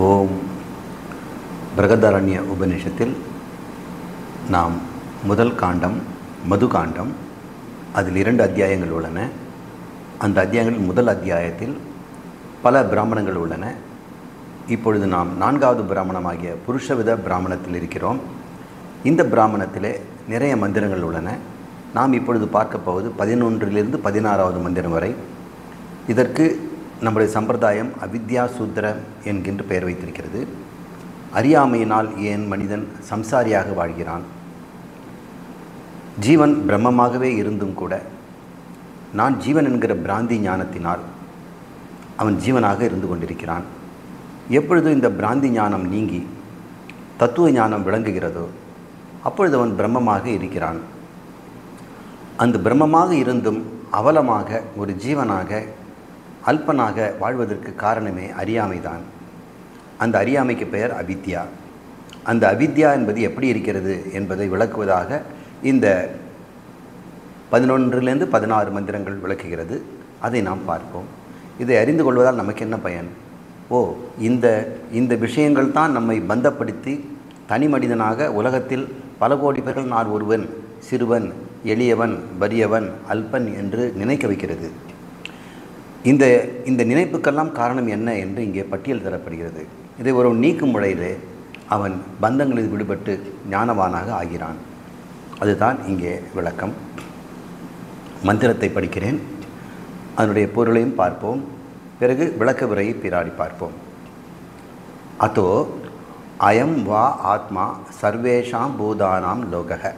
ஓம் பிரகதாரண்ய உபநிஷத்தில் நாம் முதல் காண்டம் மது காண்டம், அதில் 2 அத்தியாயங்கள் உள்ளன. அந்த அத்தியாயங்களில் முதல் அத்தியாயத்தில் பல பிராமணங்கள் உள்ளன. இப்பொழுது நாம் 4வது பிராமணமாகிய புருஷவித பிராமணத்தில் இருக்கிறோம். இந்த பிராமணத்திலே நிறைய மந்திரங்கள் உள்ளன. நாம் இப்பொழுது பார்க்க போவது 11லிருந்து 16வது மந்திரம் வரை. இதற்கு நம்முடைய சம்பிரதாயம் அவித்யா சூத்திர என்கின்ற பெயர் வைத்திருக்கிறது. அறியாமையினால் ஏன் மனிதன் சம்சாரியாக வாழ்கிறான்? ஜீவன் பிரம்மமாகவே இருந்தும் கூட நான் ஜீவன் என்கிற பிராந்தி ஞானத்தினால் அவன் ஜீவனாக இருந்து கொண்டிருக்கிறான். எப்பொழுது இந்த பிராந்தி ஞானம் நீங்கி தத்துவ ஞானம் விளங்குகிறதோ அப்பொழுது அவன் பிரம்மமாக இருக்கிறான். அந்த பிரம்மமாக இருந்தும் அவலமாக ஒரு ஜீவனாக அல்பனாக வாழ்வதற்கு காரணமே அறியாமைதான். அந்த அறியாமைக்கு பெயர் அவித்யா. அந்த அவித்யா என்பது எப்படி இருக்கிறது என்பதை விளக்குவதாக இந்த 11லிருந்து 16 மந்திரங்கள் விளக்குகிறது. அதை நாம் பார்ப்போம். இதை அறிந்து கொள்வதால் நமக்கு என்ன பயன்? இந்த விஷயங்கள் தான் நம்மை பந்தப்படுத்தி தனி மனிதனாக உலகத்தில் பல கோடி பேர்கள் நான் ஒருவன், சிறுவன், எளியவன், வறியவன், அல்பன் என்று நினைக்க வைக்கிறது. இந்த நினைப்புக்கெல்லாம் காரணம் என்ன என்று இங்கே பட்டியல் தரப்படுகிறது. இதை ஒரு நீக்கும் முறையிலே அவன் பந்தங்களில் விடுபட்டு ஞானவானாக ஆகிறான். அதுதான் இங்கே விளக்கம். மந்திரத்தை படிக்கிறேன், அதனுடைய பொருளையும் பார்ப்போம். பிறகு விளக்க விரையை பிராடி பார்ப்போம். அதோ அயம் வா ஆத்மா சர்வேஷாம் பூதானாம் லோகக.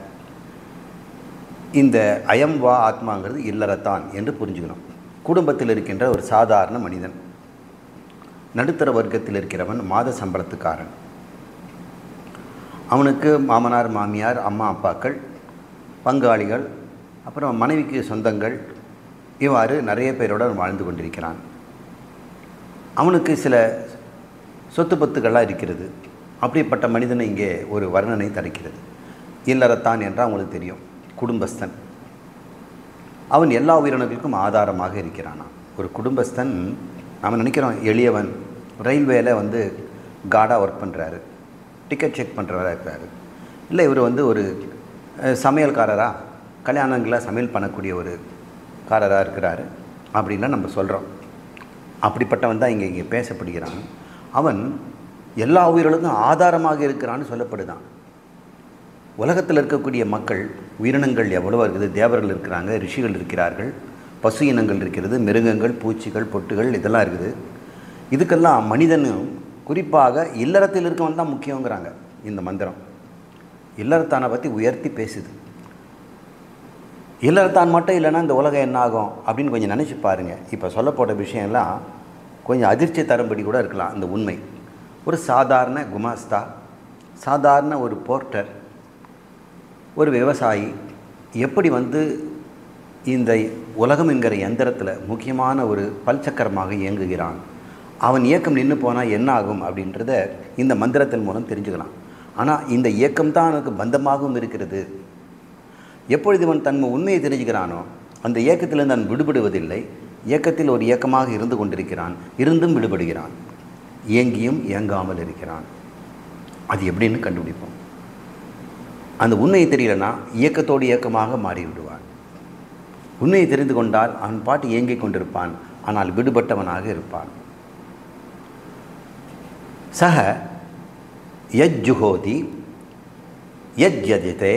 இந்த அயம் வா ஆத்மாங்கிறது இல்லறத்தான் என்று புரிஞ்சுக்கணும். குடும்பத்தில் இருக்கின்ற ஒரு சாதாரண மனிதன், நடுத்தர வர்க்கத்தில் இருக்கிறவன், மாத சம்பளத்துக்காரன். அவனுக்கு மாமனார், மாமியார், அம்மா, அப்பாக்கள், பங்காளிகள், அப்புறம் மனைவிக்கு சொந்தங்கள், இவ்வாறு நிறைய பேரோடு வாழ்ந்து கொண்டிருக்கிறான். அவனுக்கு சில சொத்து பத்துக்கள்லாம் இருக்கிறது. அப்படிப்பட்ட மனிதனை இங்கே ஒரு வர்ணனை தருகிறது. இல்லறத்தான் என்றால் அவங்களுக்கு தெரியும், குடும்பஸ்தன். அவன் எல்லா உயிரினங்களுக்கும் ஆதாரமாக இருக்கிறானா. ஒரு குடும்பஸ்தன் நாம் நினைக்கிறோம் எளியவன், ரயில்வேல கார்டாக ஒர்க் பண்ணுறாரு, டிக்கெட் செக் பண்ணுறவராக இருக்கிறாரு. இல்லை இவர் ஒரு சமையல்காரராக, கல்யாணங்களில் சமையல் பண்ணக்கூடிய ஒரு காரராக இருக்கிறாரு அப்படின்லாம் நம்ம சொல்கிறோம். அப்படிப்பட்டவன் தான் இங்கே பேசப்படுகிறான். அவன் எல்லா உயிர்களுக்கும் ஆதாரமாக இருக்கிறான்னு சொல்லப்படுதான். உலகத்தில் இருக்கக்கூடிய மக்கள், உயிரினங்கள் எவ்வளோ இருக்குது. தேவர்கள் இருக்கிறாங்க, ரிஷிகள் இருக்கிறார்கள், பசு இனங்கள் இருக்கிறது, மிருகங்கள், பூச்சிகள், பொட்டுகள், இதெல்லாம் இருக்குது. இதுக்கெல்லாம் மனிதனும் குறிப்பாக இல்லறத்தில் இருக்கவன் தான் முக்கியங்கிறாங்க இந்த மந்திரம். இல்லறத்தானை பற்றி உயர்த்தி பேசுது. இல்லறத்தான் மட்டும் இல்லைன்னா இந்த உலகம் என்ன ஆகும் அப்படின்னு கொஞ்சம் நினச்சி பாருங்கள். இப்போ சொல்லப்போட்ட விஷயம்லாம் கொஞ்சம் அதிர்ச்சி தரும்படி கூட இருக்கலாம். இந்த உண்மை, ஒரு சாதாரண குமாஸ்தா, சாதாரண ஒரு போர்ட்டர், ஒரு விவசாயி எப்படி இந்த உலகம் என்கிற எந்திரத்தில் முக்கியமான ஒரு பல்சக்கரமாக இயங்குகிறான். அவன் இயக்கம் நின்று போனால் என்ன ஆகும் அப்படின்றத இந்த மந்திரத்தின் மூலம் தெரிஞ்சுக்கலாம். ஆனால் இந்த இயக்கம்தான் அவனுக்கு பந்தமாகவும் இருக்கிறது. எப்பொழுது இவன் தன்மை உண்மையை தெரிஞ்சுக்கிறானோ அந்த இயக்கத்திலிருந்து அவன் விடுபடுவதில்லை. இயக்கத்தில் ஒரு இயக்கமாக இருந்து கொண்டிருக்கிறான், இருந்தும் விடுபடுகிறான், இயங்கியும் இயங்காமல் இருக்கிறான். அது எப்படின்னு கண்டுபிடிப்போம். அந்த உண்மையை தெரியலனா இயக்கத்தோடு இயக்கமாக மாறிவிடுவான். உண்மையை தெரிந்து கொண்டால் அவன் பாட்டு இயங்கிக் கொண்டிருப்பான், ஆனால் விடுபட்டவனாக இருப்பான். சக யஜ்ஜுஹோதி யஜ்யஜிதே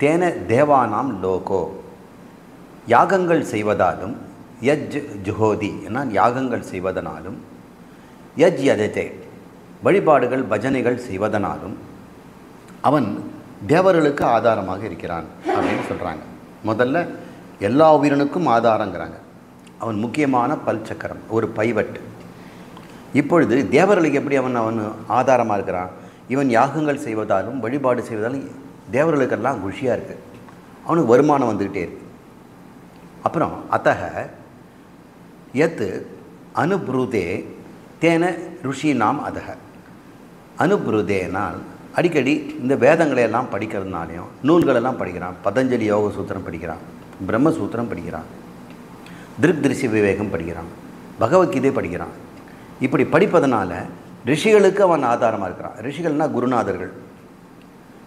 தேன தேவானாம் லோகோ. யாகங்கள் செய்வதாலும், யஜ் ஜுஹோதி என யாகங்கள் செய்வதனாலும், யஜ் யஜிதே வழிபாடுகள் பஜனைகள் செய்வதனாலும் அவன் தேவர்களுக்கு ஆதாரமாக இருக்கிறான் அப்படின்னு சொல்கிறாங்க. முதல்ல எல்லா உயிரினுக்கும் ஆதாரங்கிறாங்க. அவன் முக்கியமான பல்சக்கரம், ஒரு பைவட். இப்பொழுது தேவர்களுக்கு எப்படி அவன் ஆதாரமாக இருக்கிறான்? இவன் யாகங்கள் செய்வதாலும் வழிபாடு செய்வதாலும் தேவர்களுக்கெல்லாம் குஷியாக இருக்குது, அவனுக்கு வருமானம் வந்துக்கிட்டே இருக்கு. அப்புறம் அத்தக எத்து அனுப்ருதே தேன ருஷி நாம் அதக. அனுப்ருதேனால் அடிக்கடி இந்த வேதங்களையெல்லாம் படிக்கிறதுனாலையும், நூல்களெல்லாம் படிக்கிறான். பதஞ்சலி யோக சூத்திரம் படிக்கிறான், பிரம்மசூத்திரம் படிக்கிறான், திருஷ்ய விவேகம் படிக்கிறான், பகவத்கீதை படிக்கிறான். இப்படி படிப்பதனால ரிஷிகளுக்கு அவன் ஆதாரமாக இருக்கிறான். ரிஷிகள்னால் குருநாதர்கள்.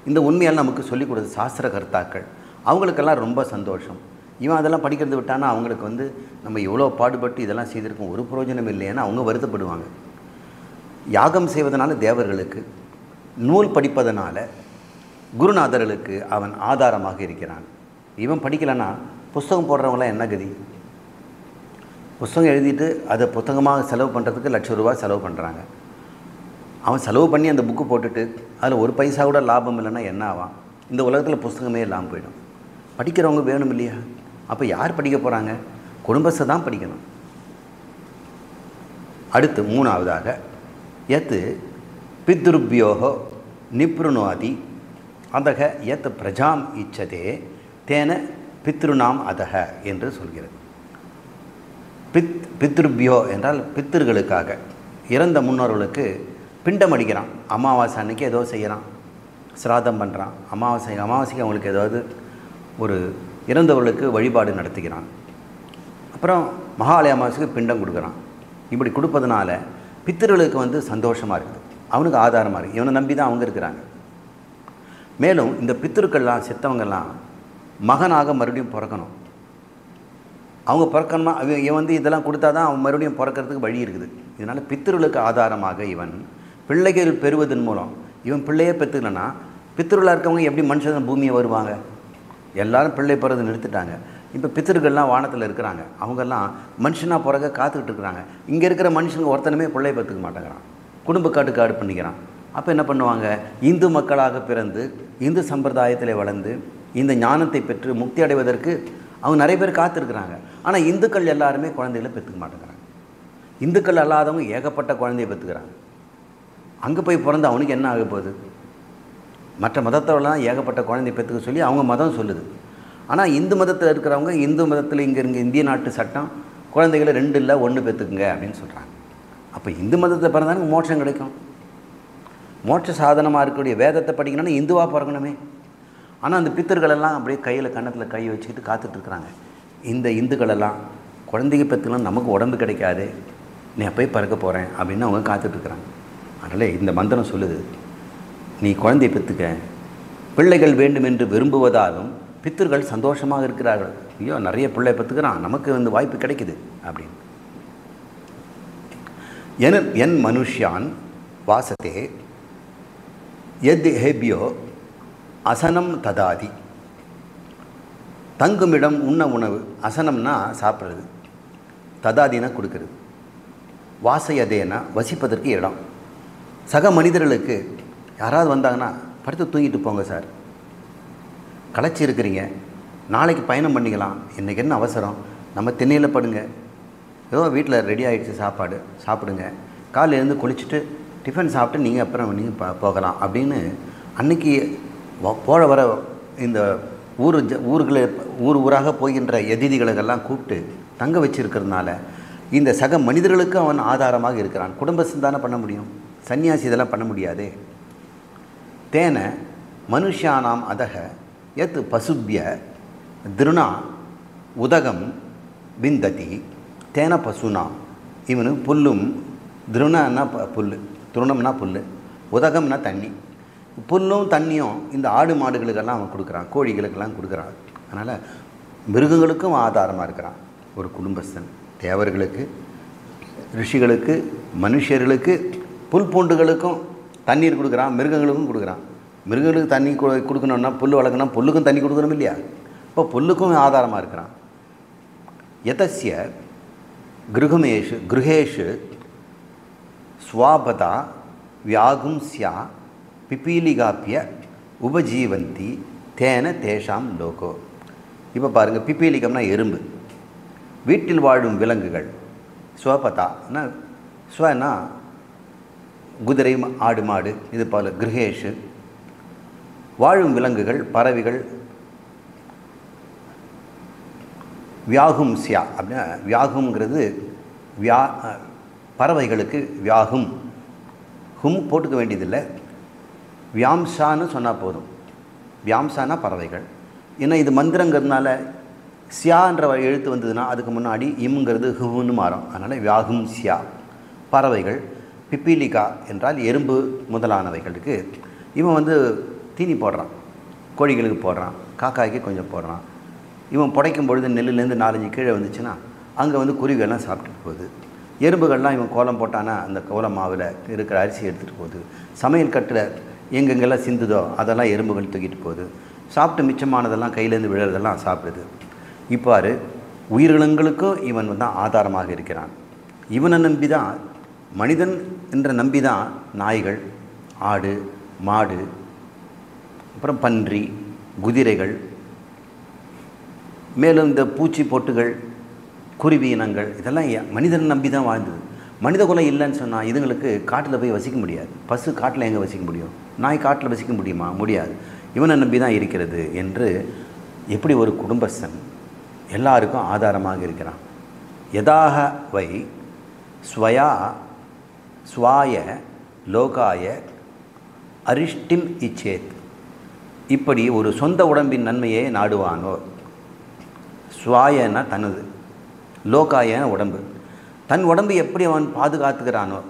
இந்த உண்மையால் நமக்கு சொல்லிக் கொடுத்த சாஸ்திர கர்த்தாக்கள். அவங்களுக்கெல்லாம் ரொம்ப சந்தோஷம். இவன் அதெல்லாம் படிக்கிறது விட்டானா அவங்களுக்கு நம்ம எவ்வளோ பாடுபட்டு இதெல்லாம் செய்திருக்கோம், ஒரு பிரயோஜனம் இல்லைன்னு அவங்க வருத்தப்படுவாங்க. யாகம் செய்வதனால தேவர்களுக்கு, நூல் படிப்பதனால குருநாதர்களுக்கு அவன் ஆதாரமாக இருக்கிறான். இவன் படிக்கலைன்னா புஸ்தகம் போடுறவங்களாம் என்ன கதி? புஸ்தகம் எழுதிட்டு அதை புத்தகமாக செலவு பண்ணுறதுக்கு ₹1,00,000 செலவு பண்ணுறாங்க. அவன் செலவு பண்ணி அந்த புக்கு போட்டுட்டு அதில் ஒரு பைசா கூட லாபம் இல்லைன்னா என்ன ஆவான்? இந்த உலகத்தில் புஸ்தகமே இல்லாமல் போயிடும். படிக்கிறவங்க வேணும் இல்லையா? அப்போ யார் படிக்க போகிறாங்க? குடும்பத்தை தான் படிக்கணும். அடுத்து மூணாவதாக எத்து பித்ருபியோகோ நிப்ருணோதி அதக எத் பிரஜாம் இச்சதே தேன பித்ருநாம் அதக என்று சொல்கிறது. பித்ருபியோ என்றால் பித்திருக்களுக்காக, இறந்த முன்னோர்களுக்கு பிண்டம் அடிக்கிறான். அமாவாசை அன்னைக்கு ஏதோ செய்கிறான், சிராதம் பண்ணுறான். அமாவாசைக்கு அவங்களுக்கு ஏதாவது ஒரு இறந்தவர்களுக்கு வழிபாடு நடத்துகிறான். அப்புறம் மகாலய அமாவாசைக்கு பிண்டம் கொடுக்குறான். இப்படி கொடுப்பதனால பித்திருக்களுக்கு சந்தோஷமாக இருக்குது, அவனுக்கு ஆதாரமாக இருக்குது. இவனை நம்பி தான் அவங்க இருக்கிறாங்க. மேலும் இந்த பித்திருக்கள்லாம் செத்தவங்கெல்லாம் மகனாக மறுபடியும் பிறக்கணும். அவங்க பிறக்கணுமா? இவன் இதெல்லாம் கொடுத்தா தான் அவன் மறுபடியும் பிறக்கிறதுக்கு வழி இருக்குது. இதனால் பித்திருளுக்கு ஆதாரமாக இவன் பிள்ளைகள் பெறுவதன் மூலம் இவன் பிள்ளையே பெற்றுக்கலன்னா பித்திருளாக இருக்கவங்க எப்படி மனுஷன் பூமியை வருவாங்க? எல்லாரும் பிள்ளை பிறகு நிறுத்திட்டாங்க. இப்போ பித்திருக்கள்லாம் வானத்தில் இருக்கிறாங்க. அவங்கெல்லாம் மனுஷனாக பிறக்க காத்துக்கிட்டு இருக்கிறாங்க. இங்கே இருக்கிற மனுஷனுக்கு ஒருத்தனுமே பிள்ளை பெற்றுக்க மாட்டேங்கிறான், குடும்ப காடு பண்ணிக்கிறான். அப்போ என்ன பண்ணுவாங்க? இந்து மக்களாக பிறந்து இந்து சம்பிரதாயத்தில் வளர்ந்து இந்த ஞானத்தை பெற்று முக்தி அடைவதற்கு அவங்க நிறைய பேர் காத்திருக்கிறாங்க. ஆனால் இந்துக்கள் எல்லாருமே குழந்தைகளை பெற்றுக்க மாட்டேங்கிறாங்க. இந்துக்கள் அல்லாதவங்க ஏகப்பட்ட குழந்தைய பெற்றுக்கிறாங்க. அங்கே போய் பிறந்து அவனுக்கு என்ன ஆக போகுது? மற்ற மதத்தவரெலாம் ஏகப்பட்ட குழந்தைய பெற்றுக்க சொல்லி அவங்க மதம் சொல்லுது. ஆனால் இந்து மதத்தில் இருக்கிறவங்க, இந்து மதத்தில் இங்கே இந்திய நாட்டு சட்டம் குழந்தைகளை 2 இல்லை 1 பெற்றுக்குங்க அப்படின்னு சொல்கிறாங்க. அப்போ இந்து மதத்தை பிறந்தாலும் மோட்சம் கிடைக்கும். மோட்ச சாதனமாக இருக்கக்கூடிய வேதத்தை படிக்கணும்னா இந்துவாக பிறக்கணுமே. ஆனால் அந்த பித்தர்களெல்லாம் அப்படியே கையில் கன்னத்தில் கை வச்சுக்கிட்டு காத்துட்ருக்குறாங்க. இந்த இந்துக்களெல்லாம் குழந்தைங்க பெற்றுக்கலாம், நமக்கு உடம்பு கிடைக்காது, நீ போய் பறக்க போகிறேன் அப்படின்னு அவங்க காத்துட்ருக்குறாங்க. அதனால் இந்த மந்திரம் சொல்லுது, நீ குழந்தையை பெற்றுக்க. பிள்ளைகள் வேண்டும் என்று விரும்புவதாலும் பித்தர்கள் சந்தோஷமாக இருக்கிறார்கள். ஐயோ நிறைய பிள்ளை பெற்றுக்கிறான், நமக்கு வாய்ப்பு கிடைக்குது அப்படின்னு. என் மனுஷ்யான் வாசத்தே எத் ஹேபியோ அசனம் ததாதி. தங்குமிடம், உண்ண உணவு. அசனம்னா சாப்பிட்றது, ததாதினா கொடுக்கறது, வாசையதேனா வசிப்பதற்கு இடம். சக மனிதர்களுக்கு யாராவது வந்தாங்கன்னா படுத்து தூங்கிட்டு போங்க சார், களைச்சி இருக்கிறீங்க, நாளைக்கு பயணம் பண்ணிக்கலாம், இன்றைக்கி என்ன அவசரம், நம்ம திண்ணையில் படுங்க, ஏதோ வீட்டில் ரெடி ஆகிடுச்சு சாப்பாடு சாப்பிடுங்க, காலையில் எழுந்து குளிச்சுட்டு டிஃபன் சாப்பிட்டு நீங்கள் அப்புறம் நீங்கள் போகலாம் அப்படின்னு அன்றைக்கி போக வர இந்த ஊராக போகின்ற எதிதிகளுக்கெல்லாம் கூப்பிட்டு தங்க வச்சுருக்கிறதுனால இந்த சக மனிதர்களுக்கு அவன் ஆதாரமாக இருக்கிறான். குடும்பம் தானே பண்ண முடியும், சன்னியாசி இதெல்லாம் பண்ண முடியாதே. தேன மனுஷானாம் அதக எத் பசுபிய திருணா உதகம் விந்ததி தேன பசுனாம். இவனு புல்லும், திருணன்னா புல், திருணம்னா புல், உதகம்னா தண்ணி, புல்லும் தண்ணியும் இந்த ஆடு மாடுகளுக்கெல்லாம் அவன் கொடுக்குறான், கோழிகளுக்கெல்லாம் கொடுக்குறான். அதனால் மிருகங்களுக்கும் ஆதாரமாக இருக்கிறான் ஒரு குடும்பஸ்தன். தேவர்களுக்கு, ரிஷிகளுக்கு, மனுஷர்களுக்கு, புல் பூண்டுகளுக்கும் தண்ணீர் கொடுக்குறான், மிருகங்களுக்கும் கொடுக்குறான். மிருகங்களுக்கு தண்ணி கொடுக்கணுன்னா, புல் வளர்க்கணும், புல்லுக்கும் தண்ணி கொடுக்கணும் இல்லையா? இப்போ புல்லுக்கும் ஆதாரமாக இருக்கிறான். யதஸ்ய கிருஹேஷு ஸ்வாபதா வியாகும்ஸ்யா பிபீலிகாப்பிய உபஜீவந்தி தேன தேஷாம் லோகோ. இப்போ பாருங்கள், பிபீலிகம்னா எறும்பு. வீட்டில் வாழும் விலங்குகள். ஸ்வபதானா, ஸ்வனா குதிரை, ஆடு மாடு, இது போல். கிருஹேஷு வாழும் விலங்குகள், பறவைகள். வியாகும்ஸ்யா அப்படின்னா, வியாகுங்கிறது பறவைகளுக்கு வியாகும், ஹும் போட்டுக்க வேண்டியதில்லை, வியாம்சான்னு சொன்னால் போதும். வியாம்சானா பறவைகள். ஏன்னா இது மந்திரங்கிறதுனால சியான்ற எழுத்து வந்ததுன்னா அதுக்கு முன்னாடி இம்ங்கிறது ஹுன்னு மாறும். அதனால் வியாகும் சியா பறவைகள். பிப்பீலிகா என்றால் எறும்பு முதலானவைகளுக்கு இவன் தீனி போடுறான். கோழிகளுக்கு போடுறான், காக்காய்க்கு கொஞ்சம் போடுறான். இவன் புடைக்கும் பொழுது நெல்லுலேருந்து 4-5 கீழே வந்துச்சுன்னா அங்கே குருவிகள்லாம் சாப்பிட்டுட்டு போகுது. எறும்புகள்லாம் இவன் கோலம் போட்டானா அந்த கோலம் மாவில் இருக்கிற அரிசி எடுத்துகிட்டு போகுது. சமையல் கட்டில் எங்கெங்கெல்லாம் சிந்துதோ அதெல்லாம் எறும்புகள் தூக்கிட்டு போகுது. சாப்பிட்டு மிச்சமானதெல்லாம் கையிலேருந்து விழுறதெல்லாம் சாப்பிடுது. இவ்வாறு உயிரினங்களுக்கும் இவன் தான் ஆதாரமாக இருக்கிறான். இவனை நம்பி தான் மனிதன் என்ற நம்பி தான் நாய்கள், ஆடு, மாடு, அப்புறம் பன்றி, குதிரைகள், மேலும் இந்த பூச்சி பொட்டுகள், குருவி இனங்கள் இதெல்லாம் மனிதன் நம்பி தான் வாழ்ந்தது. மனித குலம் இல்லைன்னு சொன்னால் இதுங்களுக்கு காட்டில் போய் வசிக்க முடியாது. பசு காட்டில் எங்கே வசிக்க முடியும்? நாய் காட்டில் வசிக்க முடியுமா? முடியாது. இவனை நம்பி தான் இருக்கிறது என்று எப்படி ஒரு குடும்பஸ்தன் எல்லாருக்கும் ஆதாரமாக இருக்கிறான். யதாக வை ஸ்வயா ஸ்வாய லோகாய அரிஷ்டிம் இச்சேத். இப்படி ஒரு சொந்த உடம்பின் நன்மையை நாடுவானோ, ஸ்வாயன்னா தனது, லோகாய உடம்பு, தன் உடம்பு எப்படி அவன் பாதுகாத்துக்கிறானோ,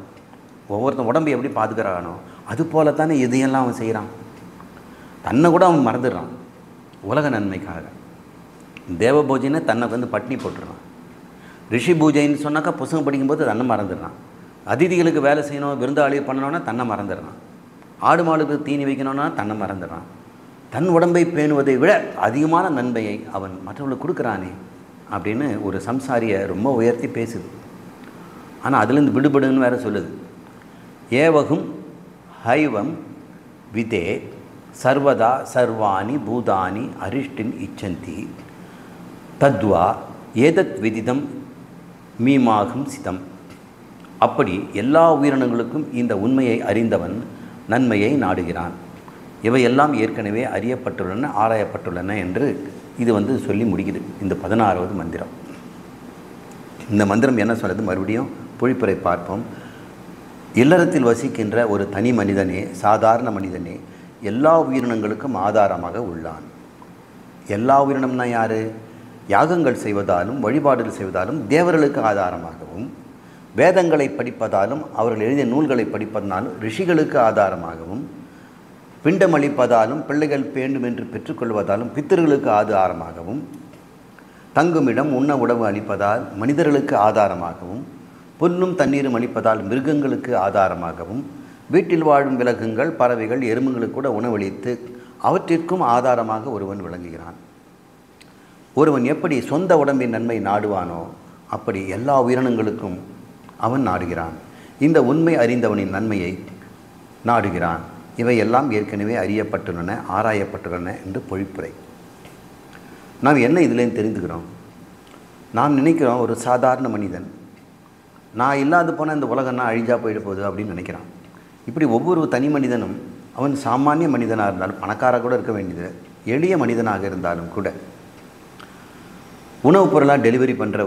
ஒவ்வொருத்தன் உடம்பு எப்படி பாதுகாக்கிறானோ அது போலத்தானே எதையெல்லாம் அவன் செய்கிறான். தன்னை கூட அவன் மறந்துடுறான் உலக நன்மைக்காக. தேவ பூஜைன்னு தன்னை பட்டினி போட்டுடுறான். ரிஷி பூஜைன்னு சொன்னாக்கா புத்தகம் படிக்கும்போது தன்னை மறந்துடுறான். அதிதிகளுக்கு வேலை செய்யணும், விருந்தாளி பண்ணணும்னா தன்னை மறந்துடுறான். ஆடு மாடுக்கு தீனி வைக்கணும்னா தன்னை மறந்துடுறான். தன் உடம்பை பேணுவதை விட அதிகமான நன்மையை அவன் மற்றவர்களுக்கு கொடுக்குறானே அப்படின்னு ஒரு சம்சாரியை ரொம்ப உயர்த்தி பேசுது. ஆனால் அதுலேருந்து விடுபடுன்னு வேறு சொல்லுது. ஏவகும் ஹைவம் விதே சர்வதா சர்வாணி பூதானி அரிஷ்டின் இச்சந்தி தத்வா ஏதத் விதிதம் மீமாகும் சிதம். அப்படி எல்லா உயிரினங்களுக்கும் இந்த உண்மையை அறிந்தவன் நன்மையை நாடுகிறான். இவையெல்லாம் ஏற்கனவே அறியப்பட்டுள்ளன, ஆராயப்பட்டுள்ளன என்று இது சொல்லி முடிக்குது இந்த 16வது மந்திரம். இந்த மந்திரம் என்ன சொல்கிறது? மறுபடியும் பொழிப்புரை பார்ப்போம். இல்லறத்தில் வசிக்கின்ற ஒரு தனி மனிதனே, சாதாரண மனிதனே எல்லா உயிரினங்களுக்கும் ஆதாரமாக உள்ளான். எல்லா உயிரினம்னா யார்? யாகங்கள் செய்வதாலும் வழிபாடுகள் செய்வதாலும் தேவர்களுக்கு ஆதாரமாகவும், வேதங்களை படிப்பதாலும் அவர்கள் எழுதிய நூல்களை படிப்பதனாலும் ரிஷிகளுக்கு ஆதாரமாகவும், பிண்டமளிப்பதாலும் பிள்ளைகள் வேண்டும் என்று பெற்றுக்கொள்வதாலும் பித்தர்களுக்கு ஆதாரமாகவும், தங்குமிடம் உண்ண உணவு அளிப்பதால் மனிதர்களுக்கு ஆதாரமாகவும், புல்லும் தண்ணீரும் அளிப்பதால் மிருகங்களுக்கு ஆதாரமாகவும், வீட்டில் வாழும் விலங்குகள், பறவைகள், எறும்புகளுக்கு கூட உணவளித்து அவற்றிற்கும் ஆதாரமாக ஒருவன் விளங்குகிறான். ஒருவன் எப்படி சொந்த உடம்பின் நன்மை நாடுவானோ அப்படி எல்லா உயிரினங்களுக்கும் அவன் நாடுகிறான். இந்த உண்மை அறிந்தவனின் நன்மையை நாடுகிறான். இவையெல்லாம் ஏற்கனவே அறியப்பட்டுள்ளன, ஆராயப்பட்டுள்ளன என்று பொழிப்புரை. நாம் என்ன இதிலேருந்து தெரிந்துக்கிறோம்? நாம் நினைக்கிறோம் ஒரு சாதாரண மனிதன், நான் இல்லாது போனால் இந்த உலகம்னா அழிஞ்சா போயிட போகுது அப்படின்னு நினைக்கிறான். இப்படி ஒவ்வொரு தனி மனிதனும் அவன் சாமானிய மனிதனாக இருந்தாலும், பணக்காராக கூட இருக்க வேண்டியது, எளிய மனிதனாக இருந்தாலும் கூட உணவுப் பொருளாக டெலிவரி பண்ணுற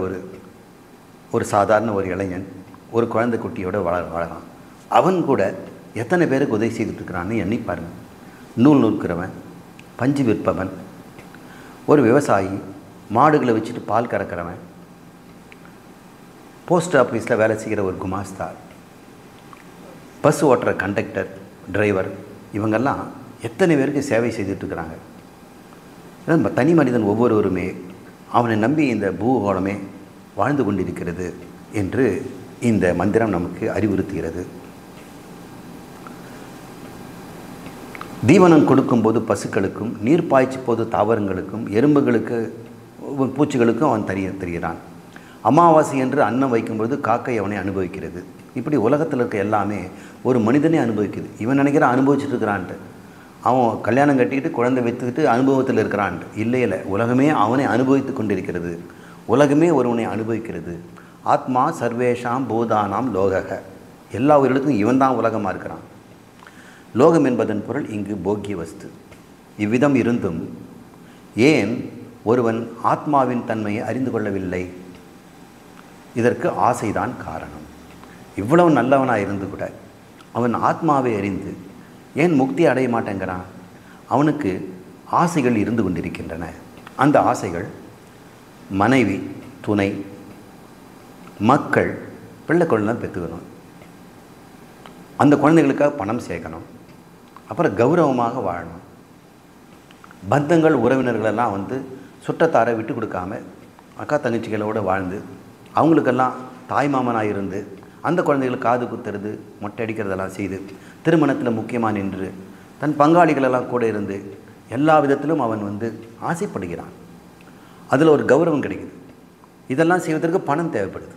ஒரு சாதாரண ஒரு இளைஞன் ஒரு குழந்தை குட்டியோடு வளரான். அவன் கூட எத்தனை பேருக்கு உதவி செய்துட்டு இருக்கிறான்னு எண்ணி பாருங்கள். நூல் நூற்கிறவன், பஞ்சு விற்பவன், ஒரு விவசாயி, மாடுகளை வச்சுட்டு பால் கறக்கிறவன், போஸ்ட் ஆஃபீஸில் வேலை செய்கிற ஒரு குமாஸ்தார், பஸ் ஓட்டுற கண்டக்டர், டிரைவர், இவங்கெல்லாம் எத்தனை பேருக்கு சேவை செய்துட்ருக்கிறாங்க. தனி மனிதன் ஒவ்வொருவருமே அவனை நம்பி இந்த பூகோளமே வாழ்ந்து கொண்டிருக்கிறது என்று இந்த மந்திரம் நமக்கு அறிவுறுத்துகிறது. தீவனம் கொடுக்கும்போது பசுக்களுக்கும், நீர் பாய்ச்சி போது தாவரங்களுக்கும், எறும்புகளுக்கு, பூச்சிகளுக்கும் அவன் தெரிகிறான். அமாவாசை என்று அன்னம் வைக்கும்போது காக்கை அவனை அனுபவிக்கிறது. இப்படி உலகத்தில் இருக்க எல்லாமே ஒரு மனிதனே அனுபவிக்குது. இவன் நினைக்கிறான் அனுபவிச்சுட்டு இருக்கிறான்ட்டு, அவன் கல்யாணம் கட்டிக்கிட்டு குழந்தை வைத்துக்கிட்டு அனுபவத்தில் இருக்கிறான்ட்டு. இல்லை, உலகமே அவனை அனுபவித்து கொண்டிருக்கிறது. உலகமே ஒருவனை அனுபவிக்கிறது. ஆத்மா சர்வேஷாம் பூதானாம் லோகக. எல்லா உயிர்களுக்கும் இவன் தான் உலகமாக இருக்கிறான். லோகம் என்பதன் பொருள் இங்கு போக்கிய வஸ்து. இவ்விதம் இருந்தும் ஏன் ஒருவன் ஆத்மாவின் தன்மையை அறிந்து கொள்ளவில்லை? இதற்கு ஆசைதான் காரணம். இவ்வளவு நல்லவனாக இருந்து கூட அவன் ஆத்மாவை அறிந்து ஏன் முக்தி அடைய மாட்டேங்கிறான்? அவனுக்கு ஆசைகள் இருந்து கொண்டிருக்கின்றன. அந்த ஆசைகள் மனைவி, துணை, மக்கள், பிள்ளை குழந்தை பெற்றுக்கணும். அந்த குழந்தைகளுக்காக பணம் சேர்க்கணும். அப்புறம் கௌரவமாக வாழணும். பந்தங்கள் உறவினர்களெல்லாம் வந்து சுற்றத்தாரை விட்டு கொடுக்காம அக்கா தங்கச்சிகளோடு வாழ்ந்து அவங்களுக்கெல்லாம் தாய்மாமனாக இருந்து அந்த குழந்தைகளுக்கு காது குத்துறது மொட்டை அடிக்கிறதெல்லாம் செய்து திருமணத்தில் முக்கியமாக நின்று தன் பங்காளிகளெல்லாம் கூட இருந்து எல்லா விதத்திலும் அவன் வந்து ஆசைப்படுகிறான். அதில் ஒரு கௌரவம் கிடைக்குது. இதெல்லாம் செய்வதற்கு பணம் தேவைப்படுது.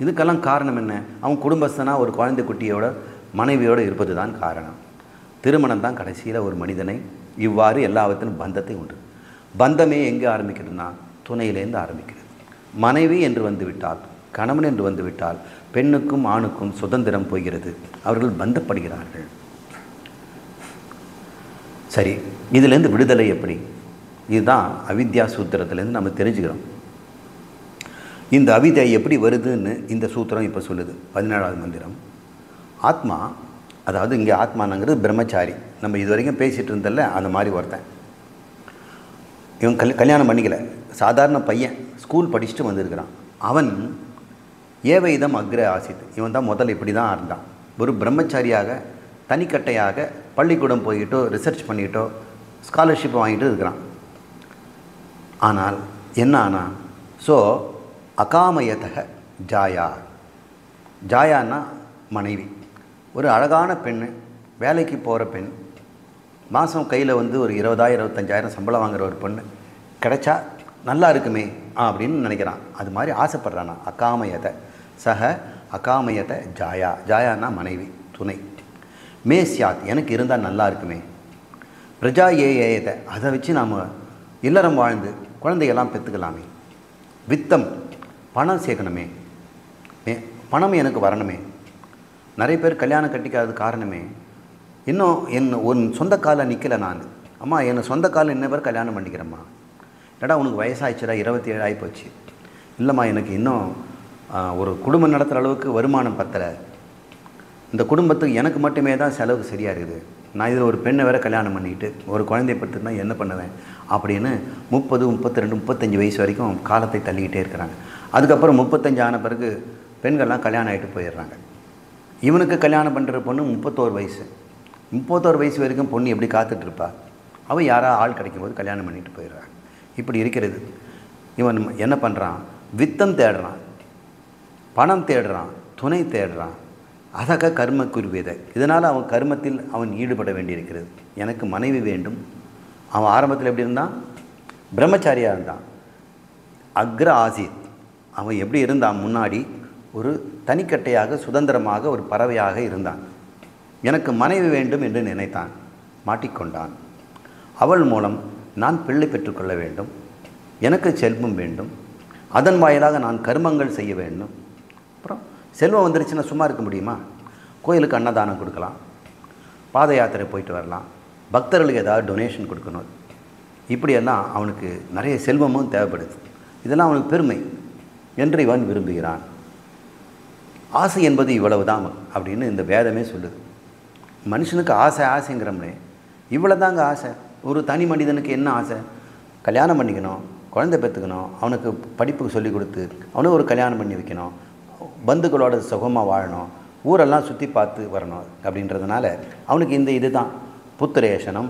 இதுக்கெல்லாம் காரணம் என்ன? அவன் குடும்பஸ்தனாக ஒரு குழந்தை குட்டியோட மனைவியோடு இருப்பது தான் காரணம். திருமணம் தான் கடைசியில் ஒரு மனிதனை இவ்வாறு எல்லாவற்றிலும் பந்தத்தை உண்டு. பந்தமே எங்கே ஆரம்பிக்கிறதுனா துணையிலேருந்து ஆரம்பிக்கிறது. மனைவி என்று வந்துவிட்டால், கணவன் என்று வந்துவிட்டால் பெண்ணுக்கும் ஆணுக்கும் சுதந்திரம் போகிறது. அவர்கள் பந்தப்படுகிறார்கள். சரி, இதிலேருந்து விடுதலை எப்படி? இதுதான் அவித்யா சூத்திரத்திலேருந்து நம்ம தெரிஞ்சுக்கிறோம். இந்த அவித்யா எப்படி வருதுன்னு இந்த சூத்திரம் இப்போ சொல்லுது. 17வது மந்திரம். ஆத்மா, அதாவது இங்கே ஆத்மானங்கிறது பிரம்மச்சாரி. நம்ம இது வரைக்கும் பேசிகிட்டு இருந்ததில்ல, அந்த மாதிரி ஒருத்தன். இவன் கல்யாணம் பண்ணிக்கல, சாதாரண பையன், ஸ்கூல் படிச்சுட்டு வந்திருக்கிறான். அவன் ஏவைதம் அக்ர ஆசித். இவன் தான் முதல்ல இப்படி தான் இருந்தான். ஒரு பிரம்மச்சாரியாக தனிக்கட்டையாக பள்ளிக்கூடம் போய்கிட்டோ ரிசர்ச் பண்ணிக்கிட்டோ ஸ்காலர்ஷிப் வாங்கிட்டு இருக்கிறான். ஆனால் என்ன ஆனா? ஸோ அகாமயதக ஜாயா. ஜாயான்னா மனைவி. ஒரு அழகான பெண், வேலைக்கு போகிற பெண், மாதம் கையில் வந்து ஒரு 20,000 25,000 சம்பளம் வாங்குகிற ஒரு பொண்ணு கிடைச்சா நல்லா இருக்குமே அப்படின்னு நினைக்கிறான். அது மாதிரி ஆசைப்படுறானா. அகாமயத சக அகாமயத ஜாயா. ஜாயானா மனைவி, துணை. மே சியாத், எனக்கு இருந்தால் நல்லா இருக்குமே. பிரஜா ஏயத, அதை வச்சு நாம் இல்லறம் வாழ்ந்து குழந்தைகள்லாம் பெற்றுக்கலாமே. வித்தம், பணம் சேர்க்கணுமே. பணம் எனக்கு வரணுமே. நிறைய பேர் கல்யாணம் கட்டிக்காதது காரணமே இன்னும் ஒரு சொந்த காலில் நிற்கலை. நான் அம்மா என்னை சொந்த காலில் இன்ன பேர் கல்யாணம் பண்ணிக்கிறேம்மா. ஏடா உனக்கு வயசாகிடுச்சுடா, 27 ஆகிப்போச்சு. இல்லைம்மா எனக்கு இன்னும் ஒரு குடும்பம் நடத்துகிற அளவுக்கு வருமானம் பத்தலை. இந்த குடும்பத்துக்கு எனக்கு மட்டுமே தான் செலவுக்கு சரியாக இருக்குது. நான் இதில் ஒரு பெண்ணை வேறு கல்யாணம் பண்ணிக்கிட்டு ஒரு குழந்தைய படுத்துனா என்ன பண்ணுவேன் அப்படின்னு 30, 32, 35 வயசு வரைக்கும் காலத்தை தள்ளிக்கிட்டே இருக்கிறாங்க. அதுக்கப்புறம் 35 ஆன பிறகு பெண்கள்லாம் கல்யாணம் ஆகிட்டு போயிடுறாங்க. இவனுக்கு கல்யாணம் பண்ணுற பொண்ணு 31 வயசு. 31 வயசு வரைக்கும் பொண்ணு எப்படி காத்துட்ருப்பா? அவன் யாராவது ஆள் கிடைக்கும்போது கல்யாணம் பண்ணிட்டு போயிடுறான். இப்படி இருக்கிறது. இவன் என்ன பண்ணுறான்? வித்தம் தேடுறான், பணம் தேடுறான், துணை தேடுறான். அதக கர்ம குருவேதை. இதனால் அவன் கர்மத்தில் அவன் ஈடுபட வேண்டியிருக்கிறது. எனக்கு மனைவி வேண்டும். அவன் ஆரம்பத்தில் எப்படி இருந்தான்? பிரம்மச்சாரியாக இருந்தான். அக்ர ஆசித், அவன் எப்படி இருந்தான்? முன்னாடி ஒரு தனிக்கட்டையாக சுதந்திரமாக ஒரு பறவையாக இருந்தான். எனக்கு மனைவி வேண்டும் என்று நினைத்தான், மாட்டிக்கொண்டான். அவள் மூலம் நான் பிள்ளை பெற்றுக்கொள்ள வேண்டும், எனக்கு செல்வம் வேண்டும், அதன் வாயிலாக நான் கர்மங்கள் செய்ய வேண்டும். அப்புறம் செல்வம் வந்துருச்சுன்னா சும்மா இருக்க முடியுமா? கோயிலுக்கு அன்னதானம் கொடுக்கலாம், பாத யாத்திரை போயிட்டு வரலாம், பக்தர்களுக்கு ஏதாவது டொனேஷன் கொடுக்கணும். இப்படியெல்லாம் அவனுக்கு நிறைய செல்வமும் தேவைப்படுது. இதெல்லாம் அவனுக்கு பெருமை என்று இவன் விரும்புகிறான். ஆசை என்பது இவ்வளவு தான் அப்படின்னு இந்த வேதமே சொல்லுது. மனுஷனுக்கு ஆசை ஆசைங்கிறோம்னே, இவ்வளோ தாங்க ஆசை. ஒரு தனி மனிதனுக்கு என்ன ஆசை? கல்யாணம் பண்ணிக்கணும், குழந்தை பெற்றுக்கணும், அவனுக்கு படிப்புக்கு சொல்லிக் கொடுத்து அவனுக்கு ஒரு கல்யாணம் பண்ணி வைக்கணும், பந்துக்களோட சுகமாக வாழணும், ஊரெல்லாம் சுற்றி பார்த்து வரணும். அப்படின்றதுனால அவனுக்கு இந்த இது தான் புத்திரேஷனம்,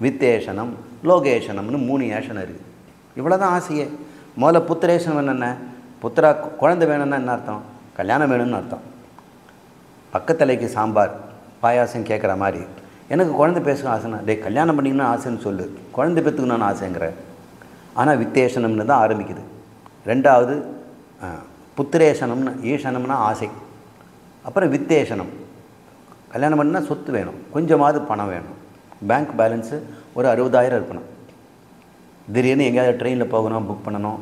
வித்தேஷனம், லோகேஷனம்னு 3 ஏஷனம் இருக்குது. இவ்வளோ தான் ஆசையே. முதல்ல புத்திரேஷனம் என்னென்ன? புத்திரா குழந்தை வேணும்னா என்ன அர்த்தம்? கல்யாணம் வேணும்னு அர்த்தம். பக்கத்தலைக்கு சாம்பார் பாயாசம் கேட்குற மாதிரி எனக்கு குழந்தை பேசணும் ஆசைன்னா, டே கல்யாணம் பண்ணிக்கணும்னு ஆசைன்னு சொல்லு, குழந்தை பெற்றுக்கணும்னு ஆசைங்கிற. ஆனால் வித்தேஷனம்னு தான் ஆரம்பிக்குது. ரெண்டாவது புத்திரேஷனம்னு, ஈஷனம்னா ஆசை. அப்புறம் வித்தேஷனம், கல்யாணம் பண்ணால் சொத்து வேணும், கொஞ்சமாவது பணம் வேணும், பேங்க் பேலன்ஸு ஒரு 60,000 இருக்கணும். திடீர்னு எங்கேயாவது ட்ரெயினில் போகணும், புக் பண்ணணும்,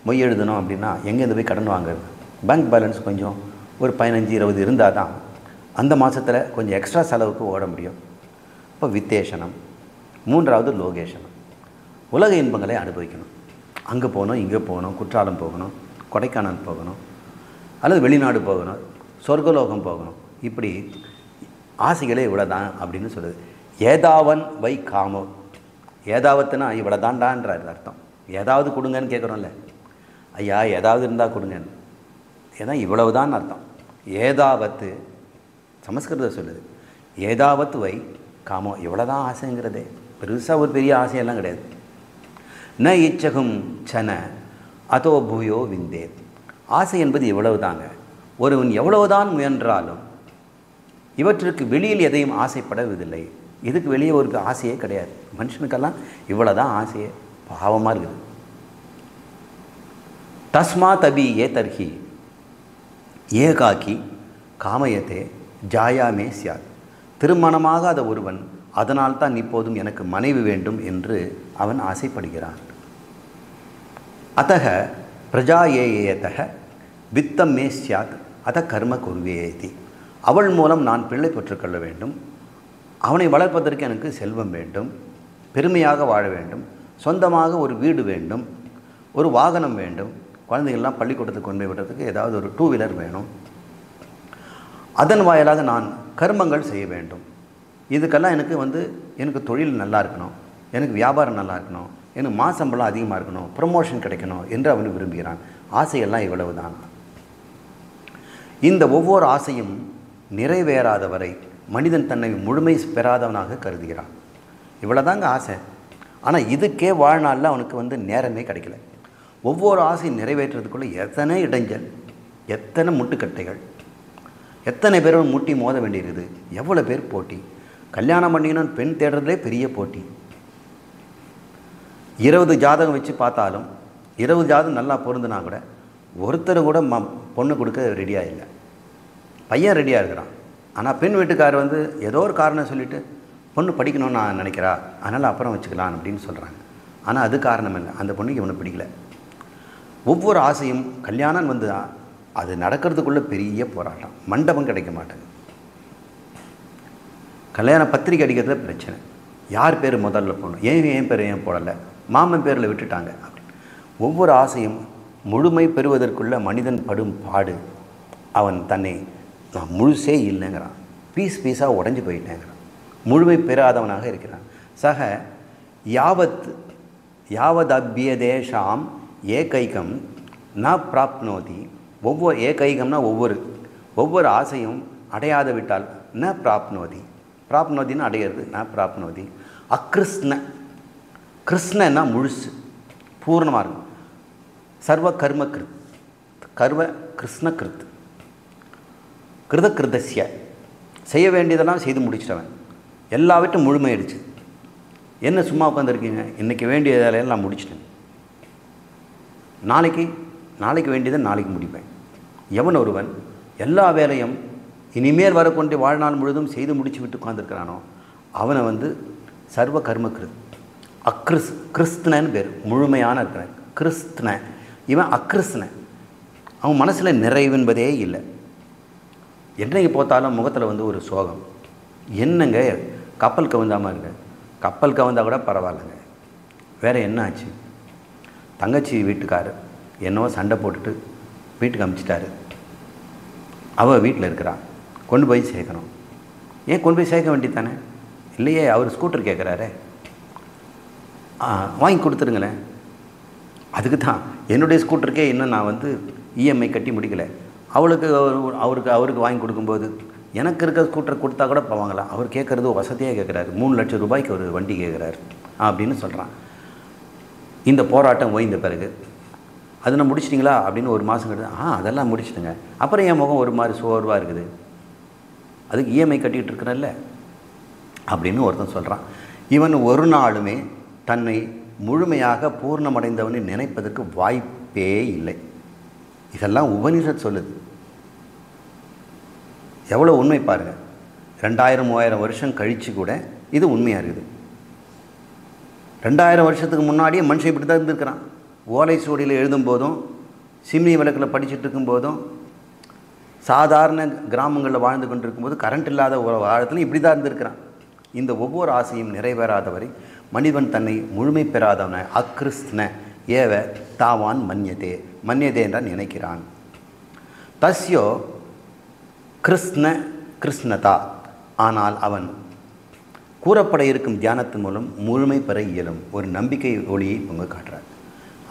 மொய் எழுதணும் அப்படின்னா எங்கேருந்து போய் கடன் வாங்குறது? பேங்க் பேலன்ஸ் கொஞ்சம் ஒரு 15-20 இருந்தால் தான் அந்த மாதத்தில் கொஞ்சம் எக்ஸ்ட்ரா செலவுக்கு ஓட முடியும். இப்போ வித்தேஷனம். மூன்றாவது லோகேஷனம், உலக இன்பங்களை அனுபவிக்கணும். அங்கே போகணும், இங்கே போகணும், குற்றாலம் போகணும், கொடைக்கானல் போகணும், அல்லது வெளிநாடு போகணும், சொர்க்கலோகம் போகணும். இப்படி ஆசைகளே இவ்வளோ தான் அப்படின்னு சொல்லுது. ஏதாவன் வை காமோ. ஏதாவத்துனா இவ்வளோ தாண்டான்றார் அர்த்தம். ஏதாவது கொடுங்கன்னு கேட்குறோம்ல, ஐயா ஏதாவது இருந்தால் கொடுங்கன்னு. ஏன்னா இவ்வளவு தான் அர்த்தம். ஏதாவத்து சமஸ்கிருதம் சொல்லுது. ஏதாவத் வை காமோ, இவ்வளோதான் ஆசைங்கிறதே, பெருசாக ஒரு பெரிய ஆசையெல்லாம் கிடையாது. ந இச்சகும் சன அதோ பூயோ விந்தேத். ஆசை என்பது இவ்வளவு தாங்க. ஒருவன் எவ்வளவுதான் முயன்றாலும் இவற்றிற்கு வெளியில் எதையும் ஆசைப்படுவதில்லை. இதுக்கு வெளியே ஒரு ஆசையே கிடையாது. மனுஷனுக்கெல்லாம் இவ்வளோதான் ஆசையே, பாவமாக இருக்குது. தஸ்மாத் அபி ஏ தர்ஹி ஏகாக்கி காமயத்தே ஜாயாமே சியாத். திருமணமாகாத ஒருவன் அதனால் தான் இப்போதும் எனக்கு மனைவி வேண்டும் என்று அவன் ஆசைப்படுகிறான். அத்தக பிரஜா ஏயேதக வித்தம் மே சியாத் அத கர்ம குருவேதி. அவள் மூலம் நான் பிள்ளை பெற்றுக்கொள்ள வேண்டும், அவனை வளர்ப்பதற்கு எனக்கு செல்வம் வேண்டும், பெருமையாக வாழ வேண்டும், சொந்தமாக ஒரு வீடு வேண்டும், ஒரு வாகனம் வேண்டும், குழந்தைகள்லாம் பள்ளிக்கூடத்துக்கு கொண்டு போய் விடுறதுக்கு ஏதாவது ஒரு 2 வீலர் வேணும், அதன் வாயிலாக நான் கர்மங்கள் செய்ய வேண்டும். இதுக்கெல்லாம் எனக்கு தொழில் நல்லா இருக்கணும், எனக்கு வியாபாரம் நல்லா இருக்கணும், எனக்கு மாசம்பளம் அதிகமாக இருக்கணும், ப்ரமோஷன் கிடைக்கணும் என்று அவன் விரும்புகிறான். ஆசையெல்லாம் இவ்வளவு தான். இந்த ஒவ்வொரு ஆசையும் நிறைவேறாத வரை மனிதன் தன்னை முழுமை பெறாதவனாக கருதுகிறான். இவ்வளோதாங்க ஆசை. ஆனால் இதுக்கே வாழ்நாளில் அவனுக்கு நேரமே கிடைக்கல. ஒவ்வொரு ஆசையும் நிறைவேற்றுறதுக்குள்ளே எத்தனை இடைஞ்சல், எத்தனை முட்டுக்கட்டைகள், எத்தனை பேரும் முட்டி மோத வேண்டியிருக்குது, எவ்வளோ பேர் போட்டி. கல்யாணம் பண்ணிக்கணும்னு பெண் தேடுறதுலே பெரிய போட்டி. 20 ஜாதகம் வச்சு பார்த்தாலும் 20 ஜாதகம் நல்லா பொருந்துனா கூட ஒருத்தர் கூட பொண்ணு கொடுக்க ரெடியாக இல்லை. பையன் ரெடியாக இருக்கிறான், ஆனால் பெண் வீட்டுக்கார் ஏதோ ஒரு காரணம் சொல்லிவிட்டு பொண்ணு படிக்கணும்னு நான் நினைக்கிறா, அதனால் அப்புறம் வச்சுக்கலாம் அப்படின்னு சொல்கிறாங்க. ஆனால் அது காரணம் இல்லை, அந்த பொண்ணுக்கு இவனை பிடிக்கல. ஒவ்வொரு ஆசையும் கல்யாணம் அது நடக்கிறதுக்குள்ளே பெரிய போராட்டம். மண்டபம் கிடைக்க மாட்டேங்குது. கல்யாண பத்திரிக்கை அடிக்கிறதுல பிரச்சனை. யார் பேர் முதல்ல போடணும், என் பேர் ஏன் போடலை, மாமன் பேரில் விட்டுட்டாங்க அப்படின்னு. ஒவ்வொரு ஆசையும் முழுமை பெறுவதற்குள்ள மனிதன் படும் பாடு. அவன் தன்னை நான் முழுசே இல்லைங்கிறான், பீஸாக உடஞ்சி போயிட்டேங்கிறான், முழுமை பெறாதவனாக இருக்கிறான். சக யாவதபியதேஷாம் ஏகைகம் ந பிராப்னோதி. ஒவ்வொரு ஏகைகம்னா ஒவ்வொரு ஆசையும் அடையாத விட்டால் ந பிராப்னோதி. பிராப்னோதின்னு அடையிறது, ந பிராப்னோதி. அக்ருஷ்ண, கிருஷ்ணன்னா முழுசு பூர்ணமாக இருக்கும். சர்வ கர்ம கிருஷ்ண கிருத் கிருதசிய, செய்ய வேண்டியதெல்லாம் செய்து முடிச்சிட்டவன், எல்லாவற்றும் முழுமையிடுச்சு. என்ன சும்மா உட்காந்துருக்கீங்க, இன்றைக்கி வேண்டிய வேலையெல்லாம் நான் முடிச்சிட்டேன், நாளைக்கு வேண்டியதை நாளைக்கு முடிப்பேன். எவன் ஒருவன் எல்லா வேலையும் இனிமேல் வரக்கொண்டு வாழ்நாள் முழுதும் செய்து முடிச்சு விட்டு உட்காந்துருக்கிறானோ அவனை சர்வ கர்ம கிருஷ்ணன்னு பேர், முழுமையான இருக்கிறான் கிருஷ்ண. இவன் அக்கிருஷ்ண, அவன் மனசில் நிறைவுன்பதே இல்லை. என்னைக்கு பார்த்தாலும் முகத்தில் ஒரு சோகம். என்னங்க கப்பல் கவுந்தாமல் இருங்க, கப்பல் கவுந்தால் கூட பரவாயில்லைங்க, வேறு என்ன ஆச்சு? தங்கச்சி வீட்டுக்காரர் என்னவோ சண்டை போட்டுட்டு வீட்டுக்கு அனுப்பிச்சிட்டாரு. அவள் வீட்டில் இருக்கிறான், கொண்டு போய் சேர்க்கணும். ஏன் கொண்டு போய் சேர்க்க வேண்டியது தானே? இல்லையே, அவர் ஸ்கூட்டர் கேட்குறாரு, வாங்கி கொடுத்துருங்களேன். அதுக்கு தான் என்னுடைய ஸ்கூட்டருக்கே இன்னும் நான் இஎம்ஐ கட்டி முடிக்கலை. அவருக்கு வாங்கி கொடுக்கும்போது எனக்கு இருக்க ஸ்கூட்டர் கொடுத்தா கூட வாங்கலாம். அவர் கேட்குறது வசதியாக கேட்குறாரு, 3 லட்சம் ரூபாய்க்கு ஒரு வண்டி கேட்குறாரு அப்படின்னு சொல்கிறான். இந்த போராட்டம் ஓய்ந்த பிறகு அது நான் முடிச்சிட்டிங்களா அப்படின்னு ஒரு மாதம் கட்டு, அதெல்லாம் முடிச்சிட்டுங்க. அப்புறம் என் முகம் ஒரு மாதிரி சோர்வாக இருக்குது, அதுக்கு இஎம்ஐ கட்டிகிட்டு இருக்கிறல்ல அப்படின்னு ஒருத்தன் சொல்கிறான். இவன் ஒரு நாளுமே தன்னை முழுமையாக பூர்ணமடைந்தவனை நினைப்பதற்கு வாய்ப்பே இல்லை. இதெல்லாம் உபனிஷத் சொல்லுது. எவ்வளோ உண்மை பாருங்கள். 2000-3000 வருஷம் கழித்து கூட இது உண்மையாக இருக்குது. 2000 வருஷத்துக்கு முன்னாடியே மனுஷன் இப்படி தான் இருந்திருக்கிறான். ஓலை சுவடியில் எழுதும்போதும், சிம்னி விளக்கில் படிச்சுட்டு இருக்கும்போதும், சாதாரண கிராமங்களில் வாழ்ந்து கொண்டு இருக்கும்போது, கரண்ட் இல்லாத ஒரு காலத்தில் இப்படி தான் இருந்திருக்கிறான். இந்த ஒவ்வொரு ஆசையும் நிறைவேறாதவரை மனிதன் தன்னை முழுமை பெறாதவனை அக்கிருஷ்ண ஏவ தாவான் மன்யதே என்றால் நினைக்கிறான். தஸ்யோ கிருஷ்ணதா. ஆனால் அவன் கூறப்பட இருக்கும் தியானத்தின் மூலம் முழுமை பெற இயலும் ஒரு நம்பிக்கை ஒளியை பொங்க காட்டுறார்.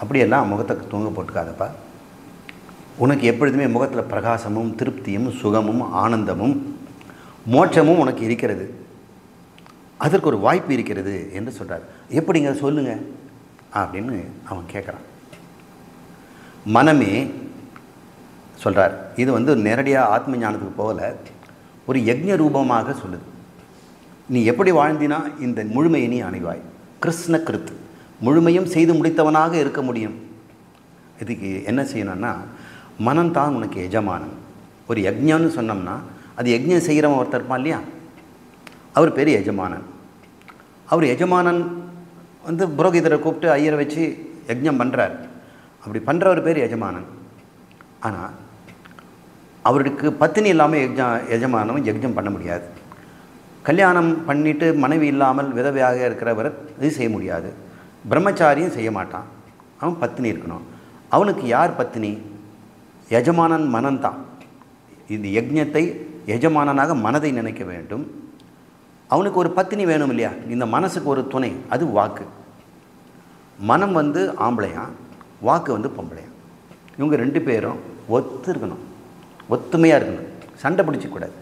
அப்படியெல்லாம் முகத்தை தூங்க போட்டுக்காதப்பா. உனக்கு எப்பொழுதுமே முகத்தில் பிரகாசமும் திருப்தியும் சுகமும் ஆனந்தமும் மோட்சமும் உனக்கு இருக்கிறது, அதற்கு ஒரு வாய்ப்பு இருக்கிறது என்று சொல்கிறார். எப்படிங்க சொல்லுங்க அப்படின்னு அவன் கேட்குறான். மனமே சொல்கிறார், இது வந்து நேரடியாக ஆத்ம ஞானத்துக்கு போகல, ஒரு யஜ்ஞ ரூபமாக சொல்லுது. நீ எப்படி வாழ்ந்தினா இந்த முழுமையை நீ அணிவாய். கிருஷ்ண கிருத், முழுமையும் செய்து முடித்தவனாக இருக்க முடியும். இதுக்கு என்ன செய்யணும்னா, மனம்தான் உனக்கு எஜமானன். ஒரு யஜ்ஞன்னு சொன்னோம்னா அது யஜ்ஞம் செய்கிறவன் ஒருத்தர் இருப்பான் இல்லையா, அவர் பேர் எஜமானன். அவர் எஜமானன் வந்து புரோகிதரை கூப்பிட்டு ஐயரை வச்சு யஜ்ஞம் பண்ணுறார். அப்படி பண்ணுறவர் பேர் எஜமானன். ஆனால் அவருக்கு பத்தினி இல்லாமல் எஜமானம் யஜ்ஞம் பண்ண முடியாது. கல்யாணம் பண்ணிவிட்டு மனைவி இல்லாமல் விதவையாக இருக்கிறவர் இது செய்ய முடியாது. பிரம்மச்சாரியும் செய்ய மாட்டான், அவன் பத்தினி இருக்கணும். அவனுக்கு யார் பத்தினி? எஜமானன் மனம்தான். இந்த யஜ்ஞத்தை எஜமானனாக மனதை நினைக்க வேண்டும். அவனுக்கு ஒரு பத்தினி வேணும் இல்லையா, இந்த மனசுக்கு ஒரு துணை, அது வாக்கு. மனம் வந்து ஆம்பளையான், வாக்கு வந்து பொம்பளையான். இவங்க ரெண்டு பேரும் ஒத்து இருக்கணும், ஒத்துமையாக இருக்கணும், சண்டை பிடிச்சிக்கூடாது.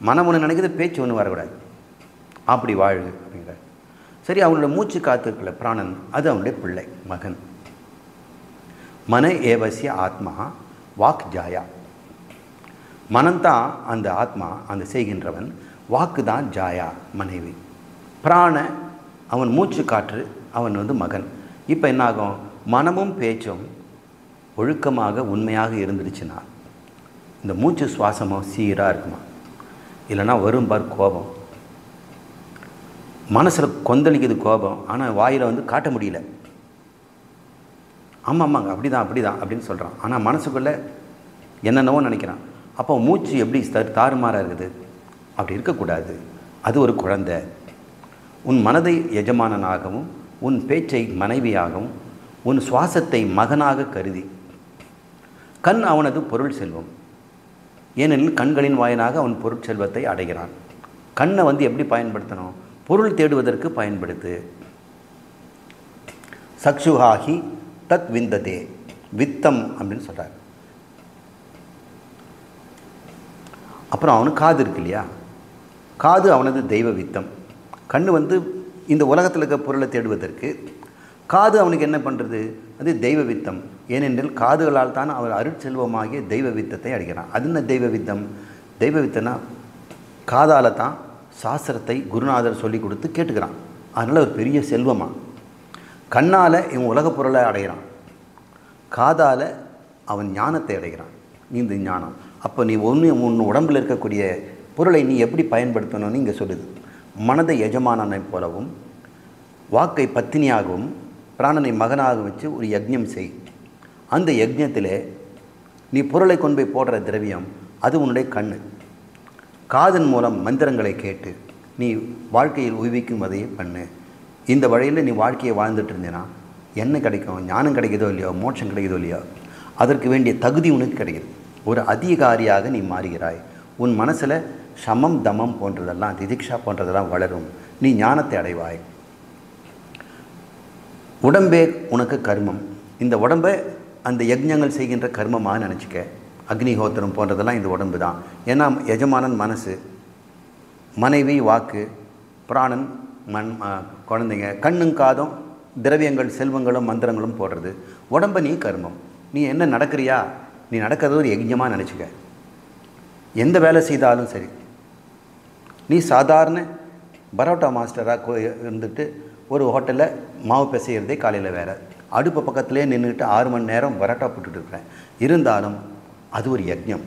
மனம் ஒன்று நினைக்கிறது, பேச்சு ஒன்று வரக்கூடாது. அப்படி வாழு அப்படிங்கிறார். சரி, அவனோட மூச்சு காத்து இருக்கல பிராணன், அது அவனுடைய பிள்ளை மகன். மன ஏவசிய ஆத்மா வாக் ஜாயா. மனம்தான் அந்த ஆத்மா, அந்த செய்கின்றவன். வாக்கு தான் ஜாயா, மனைவி. பிராண அவன் மூச்சு காற்று, அவன் வந்து மகன். இப்போ என்னாகும், மனமும் பேச்சும் ஒழுக்கமாக உண்மையாக இருந்துடுச்சுன்னா இந்த மூச்சு சுவாசமும் சீராக இருக்குமா. இல்லைன்னா வரும் பார் கோபம், மனசில் கொந்தளிக்குது கோபம், ஆனால் வாயில் வந்து காட்ட முடியல. ஆமாம்மாங்க அப்படி தான் அப்படின்னு சொல்கிறான். ஆனால் மனசுக்குள்ளே என்னென்னவோ நினைக்கிறான். அப்போ மூச்சு எப்படி தாறுமாறாக இருக்குது? அப்படி இருக்கக்கூடாது. அது ஒரு குழந்தை. உன் மனதை எஜமானனாகவும் உன் பேச்சை மனைவியாகவும் உன் சுவாசத்தை மகனாக கருதி. கண் அவனது பொருள் செல்வம். ஏனெனில் கண்களின் வாயிலாக அவன் பொருட்செல்வத்தை அடைகிறான். கண்ணை வந்து எப்படி பயன்படுத்தணும்? பொருள் தேடுவதற்கு பயன்படுத்து. சக்ஷுஹாஹி தத் விந்ததே, வித்தம் அப்படின்னு சொல்கிறார். அப்புறம் அவனுக்கு காது இருக்கு இல்லையா, காது அவனது தெய்வ வித்தம். கண்ணு வந்து இந்த உலகத்தில் இருக்க பொருளை தேடுவதற்கு, காது அவனுக்கு என்ன பண்ணுறது? அது தெய்வ வித்தம். ஏனென்றால் காதுகளால் தான் அவர் அருட்செல்வமாகிய தெய்வ வித்தத்தை அடைகிறான். அது என்ன தெய்வ வித்தம்? தெய்வ வித்தம்னா காதால் தான் சாஸ்திரத்தை குருநாதர் சொல்லி கொடுத்து கேட்டுக்கிறான். அதனால் ஒரு பெரிய செல்வமாக. கண்ணால் இவன் உலகப் பொருளை அடைகிறான், காதால் அவன் ஞானத்தை அடைகிறான். இந்த ஞானம் அப்போ நீ உன் உடம்பில் இருக்கக்கூடிய பொருளை நீ எப்படி பயன்படுத்தணும்னு இங்கே சொல்லுது. மனதை எஜமானனை போலவும் வாக்கை பத்தினியாகவும் பிராணனை மகனாக வச்சு ஒரு யஜ்ஞம் செய். அந்த யஜ்ஞத்தில் நீ பொருளை கொண்டு போய் போடுற திரவியம் அது உன்னுடைய கண்ணு. காதன் மூலம் மந்திரங்களை கேட்டு நீ வாழ்க்கையில் உய்விக்கும் வதையை பண்ணு. இந்த வழியில் நீ வாழ்க்கையை வாழ்ந்துட்டு இருந்தேன்னா என்ன கிடைக்கும்? ஞானம் கிடைக்குதோ இல்லையோ, மோட்சம் கிடைக்குதோ இல்லையோ, அதற்கு வேண்டிய தகுதி உனக்கு கிடைக்குது. ஒரு அதிகாரியாக நீ மாறுகிறாய். உன் மனசில் சமம் தமம் போன்றதெல்லாம், திதிக்ஷா போன்றதெல்லாம் வளரும். நீ ஞானத்தை அடைவாய். உடம்பே உனக்கு கர்மம். இந்த உடம்பை அந்த யஜ்ஞங்கள் செய்கின்ற கர்மமாக நினச்சிக்க. அக்னிஹோத்திரம் போன்றதெல்லாம் இந்த உடம்பு தான். ஏன்னா எஜமானன் மனசு, மனைவி வாக்கு, பிராணன் குழந்தைங்க, கண்ணும் காதும் திரவியங்கள் செல்வங்களும் மந்திரங்களும் போடுறது. உடம்பை நீ கர்மம். நீ என்ன நடக்கிறியா? நீ நடக்கிறது ஒரு யஜ்ஞமாக நினச்சிக்க. எந்த வேலை செய்தாலும் சரி, நீ சாதாரண பரோட்டா மாஸ்டராக இருந்துட்டு ஒரு ஹோட்டலில் மாவு பிசைகிறதே காலையில் வேறு, அடுப்பு பக்கத்துலேயே நின்றுட்டு 6 மணி நேரம் பரோட்டா போட்டுட்டு இருக்கிறேன். இருந்தாலும் அது ஒரு யஜ்ஞம்.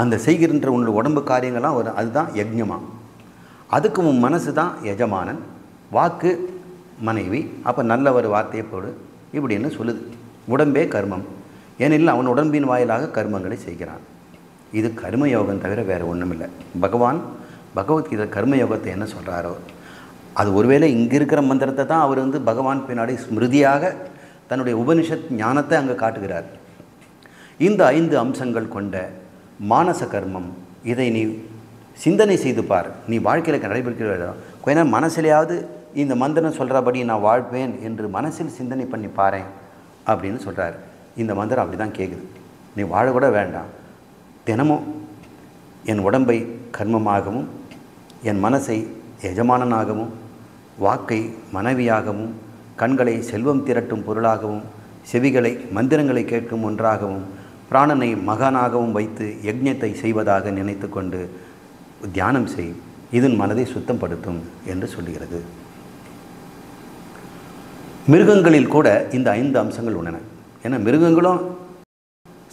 அந்த செய்கின்ற உன்னோட உடம்பு காரியங்கள்லாம் அதுதான் யஜ்ஞமாக. அதுக்கு உன் மனசு தான் எஜமானன், வாக்கு மனைவி. அப்போ நல்ல ஒரு வார்த்தையை போடு இப்படின்னு சொல்லுது. உடம்பே கர்மம். ஏனெனில் அவன் உடம்பின் வாயிலாக கர்மங்களை செய்கிறான். இது கர்மயோகம் தவிர வேறு ஒன்றும் இல்லை. பகவான் பகவத்கீதை கர்மயோகத்தை என்ன சொல்கிறாரோ அது ஒருவேளை இங்கே இருக்கிற மந்திரத்தை தான் அவர் வந்து பகவான் பின்னாடி ஸ்மிருதியாக தன்னுடைய உபனிஷத் ஞானத்தை அங்கே காட்டுகிறார். இந்த 5 அம்சங்கள் கொண்ட மானச கர்மம், இதை நீ சிந்தனை செய்து பார். நீ வாழ்க்கையில் நடைபெறுகிற கொஞ்ச நேரம் மனசிலையாவது இந்த மந்திரம் சொல்கிறபடி நான் வாழ்வேன் என்று மனசில் சிந்தனை பண்ணி பாறேன் அப்படின்னு சொல்கிறார். இந்த மந்திரம் அப்படி தான் கேட்குது. நீ வாழக்கூட வேண்டாம், தினமும் என் உடம்பை கர்மமாகவும், என் மனசை எஜமானனாகவும், வாக்கை மனைவியாகவும், கண்களை செல்வம் திரட்டும் பொருளாகவும், செவிகளை மந்திரங்களை கேட்கும் ஒன்றாகவும், பிராணனை மகானாகவும் வைத்து யஜ்ஞத்தை செய்வதாக நினைத்து கொண்டு தியானம் செய். இதன் மனதை சுத்தப்படுத்தும் என்று சொல்கிறது. மிருகங்களில் கூட இந்த 5 அம்சங்கள் உள்ளன. ஏன்னா மிருகங்களும்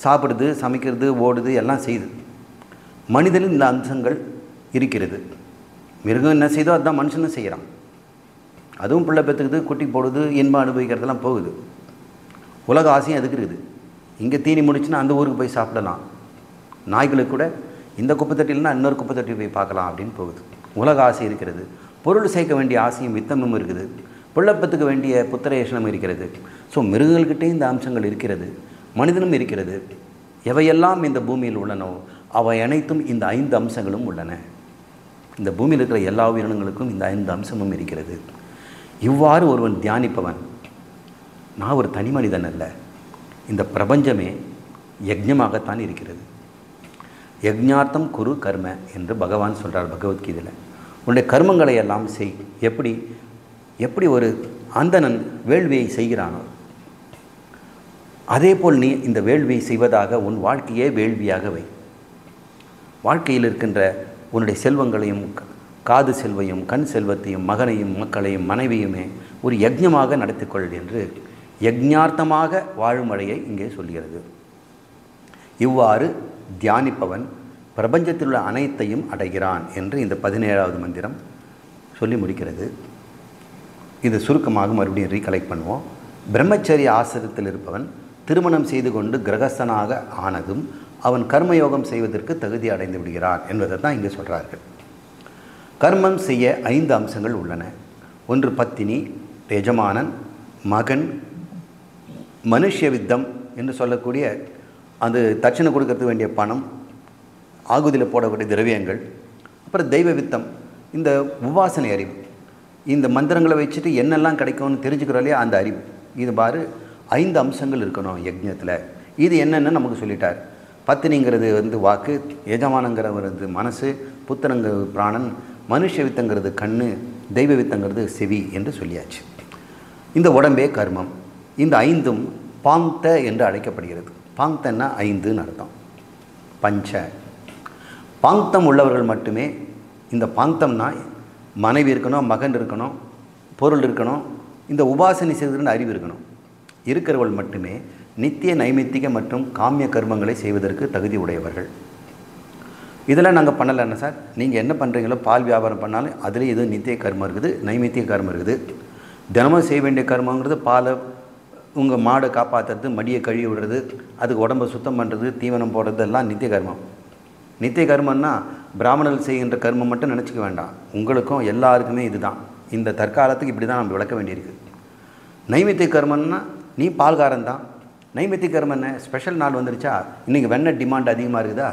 சாப்பிடுது, சமைக்கிறது, ஓடுது, எல்லாம் செய்யுது. மனிதனில் இந்த அம்சங்கள் இருக்கிறது. மிருகம் என்ன செய்தோ அதுதான் மனுஷனும் செய்கிறான். அதுவும் பிள்ளை பெற்றுக்குது, குட்டி போடுது, இன்பம் அனுபவிக்கிறதெல்லாம் போகுது. உலக ஆசையும் அதுக்கு இருக்குது. இங்கே தீனி முடிச்சுன்னா அந்த ஊருக்கு போய் சாப்பிடலாம். நாய்களுக்கு கூட இந்த குப்பைத்தட்டில்னா இன்னொரு குப்பைத்தட்டி போய் பார்க்கலாம் அப்படின்னு போகுது. உலக ஆசை இருக்கிறது. பொருள் சேர்க்க வேண்டிய ஆசையும் வித்தமும் இருக்குது. பிள்ளைப்பத்துக்கு வேண்டிய புத்திரேஷனம் இருக்கிறது. ஸோ மிருகங்கள்கிட்டே இந்த அம்சங்கள் இருக்கிறது, மனிதனும் இருக்கிறது. எவையெல்லாம் இந்த பூமியில் உள்ளனோ அவை அனைத்தும் இந்த 5 அம்சங்களும் உள்ளன. இந்த பூமியில் இருக்கிற எல்லா உயிரினங்களுக்கும் இந்த 5 அம்சமும் இருக்கிறது. இவ்வாறு ஒருவன் தியானிப்பவன், நான் ஒரு தனி மனிதன் அல்ல, இந்த பிரபஞ்சமே யஜ்ஞமாகத்தான் இருக்கிறது. யஜ்ஞார்த்தம் குரு கர்ம என்று பகவான் சொல்கிறார் பகவத்கீதையில். உன்னுடைய கர்மங்களை எல்லாம் செய். எப்படி ஒரு அந்தணன் வேள்வியை செய்கிறானோ அதே போல் நீ இந்த வேள்வியை செய்வதாக உன் வாழ்க்கையே வேள்வியாக வை. வாழ்க்கையில் இருக்கின்ற உன்னுடைய செல்வங்களையும், காது செல்வையும், கண் செல்வத்தையும், மகனையும், மக்களையும், மனைவியுமே ஒரு யஜ்ஞமாக நடத்திக்கொள் என்று யஜ்ஞார்த்தமாக வாழும் வழியை இங்கே சொல்கிறது. இவ்வாறு தியானிப்பவன் பிரபஞ்சத்தில் உள்ள அனைத்தையும் அடைகிறான் என்று இந்த 17வது மந்திரம் சொல்லி முடிக்கிறது. இது சுருக்கமாக மறுபடியும் ரீகலெக்ட் பண்ணுவோம். பிரம்மச்சரிய ஆசிரத்தில் இருப்பவன் திருமணம் செய்து கொண்டு கிரகஸ்தனாக ஆனதும் அவன் கர்மயோகம் செய்வதற்கு தகுதி அடைந்து விடுகிறான் என்பதை தான் இங்கே சொல்கிறார்கள். கர்மம் செய்ய 5 அம்சங்கள் உள்ளன. ஒன்று பத்தினி, எஜமானன், மகன், மனுஷ்ய வித்தம் என்று சொல்லக்கூடிய அது தட்சணை கொடுக்கறதுக்கு வேண்டிய பணம், ஆகுதியில் போடக்கூடிய திரவியங்கள், அப்புறம் தெய்வ வித்தம், இந்த உபாசனை அறிவு. இந்த மந்திரங்களை வச்சுட்டு என்னெல்லாம் கிடைக்கும்னு தெரிஞ்சுக்கிறோம் இல்லையா, அந்த அறிவு. இது பாரு 5 அம்சங்கள் இருக்கணும் யஜ்ஞத்தில். இது என்னென்னு நமக்கு சொல்லிட்டார். பத்தினிங்கிறது வாக்கு, எஜமானங்கிறது மனசு, புத்திரங்கிறது பிராணன், மனுஷ வித்தங்கிறது கண்ணு, தெய்வ வித்தங்கிறது செவி என்று சொல்லியாச்சு. இந்த உடம்பே கர்மம். இந்த 5ம் பாங்த என்று அழைக்கப்படுகிறது. பாங்தன்னா 5ன்னு அர்த்தம். பஞ்ச பாங்தம் உள்ளவர்கள் மட்டுமே. இந்த பாங்தம்னா மனைவி இருக்கணும், மகன் இருக்கணும், பொருள் இருக்கணும், இந்த உபாசனை செய்வதற்கு அறிவு இருக்கணும். இருக்கிறவர்கள் மட்டுமே நித்திய நைமித்திக மற்றும் காமிய கர்மங்களை செய்வதற்கு தகுதி உடையவர்கள். இதெல்லாம் நாங்கள் பண்ணலைன்னா சார், நீங்கள் என்ன பண்ணுறீங்களோ, பால் வியாபாரம் பண்ணாலும் அதில் இது நித்திய கர்மம் இருக்குது, நைமித்திய கர்மம் இருக்குது. தினமும் செய்ய வேண்டிய கர்மங்கிறது பாலை, உங்கள் மாடை காப்பாற்றுறது, மடியை கழுவி விடுறது, அதுக்கு உடம்பை சுத்தம் பண்ணுறது, தீவனம் போடுறது எல்லாம் நித்திய கர்மம். நித்திய கர்மம்னா பிராமணர்கள் செய்கின்ற கர்மம் மட்டும் நினச்சிக்க வேண்டாம். உங்களுக்கும் எல்லாருக்குமே இதுதான். இந்த தற்காலத்துக்கு இப்படி தான் நம்ம விளக்க வேண்டியிருக்கு. நைமித்திய கர்மம்னா நீ பால்காரன் தான். நைமித்திய கர்மம் என்ன, ஸ்பெஷல் நாள் வந்துருச்சா, இன்றைக்கி வெண்ணெய் டிமாண்ட் அதிகமாக இருக்குதா,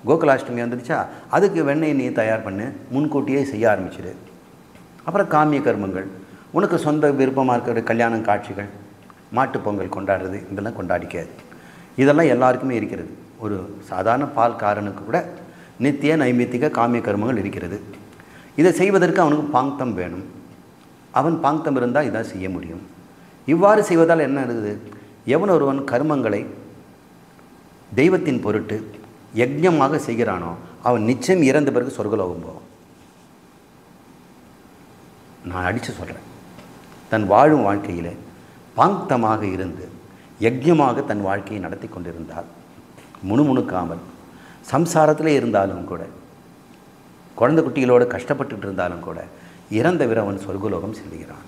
கோகுலாஷ்டமி வந்துருச்சா, அதுக்கு வெண்ணெயை நீ தயார் பண்ணு, முன்கூட்டியே செய்ய ஆரம்பிச்சிடு. அப்புறம் காமிய கர்மங்கள், உனக்கு சொந்த விருப்பமாக இருக்கிற கல்யாணம் காட்சிகள், மாட்டுப்பொங்கல் கொண்டாடுறது, இதெல்லாம் கொண்டாடிக்காது. இதெல்லாம் எல்லாருக்குமே இருக்கிறது. ஒரு சாதாரண பால்காரனுக்கு கூட நித்திய நைமித்திக காமிய கர்மங்கள் இருக்கிறது. இதை செய்வதற்கு அவனுக்கு பாங்தம் வேணும். அவன் பாங்தம் இருந்தால் இதை செய்ய முடியும். இவ்வாறு செய்வதால் என்ன இருக்குது, எவன் ஒருவன் கர்மங்களை தெய்வத்தின் பொருட்டு யஜ்ஞமாக செய்கிறானோ அவன் நிச்சயம் இறந்த பிறகு சொர்க்கலோகம் போவான். நான் அடித்து சொல்கிறேன். தன் வாழும் வாழ்க்கையில் பாங்தமாக இருந்து யஜ்ஞமாக தன் வாழ்க்கையை நடத்தி கொண்டிருந்தால், முணுமுணுக்காமல் சம்சாரத்திலே இருந்தாலும் கூட, குழந்தை குட்டிகளோடு கஷ்டப்பட்டு இருந்தாலும் கூட, இறந்த விரவன் சொர்க்கலோகம் செல்கிறான்.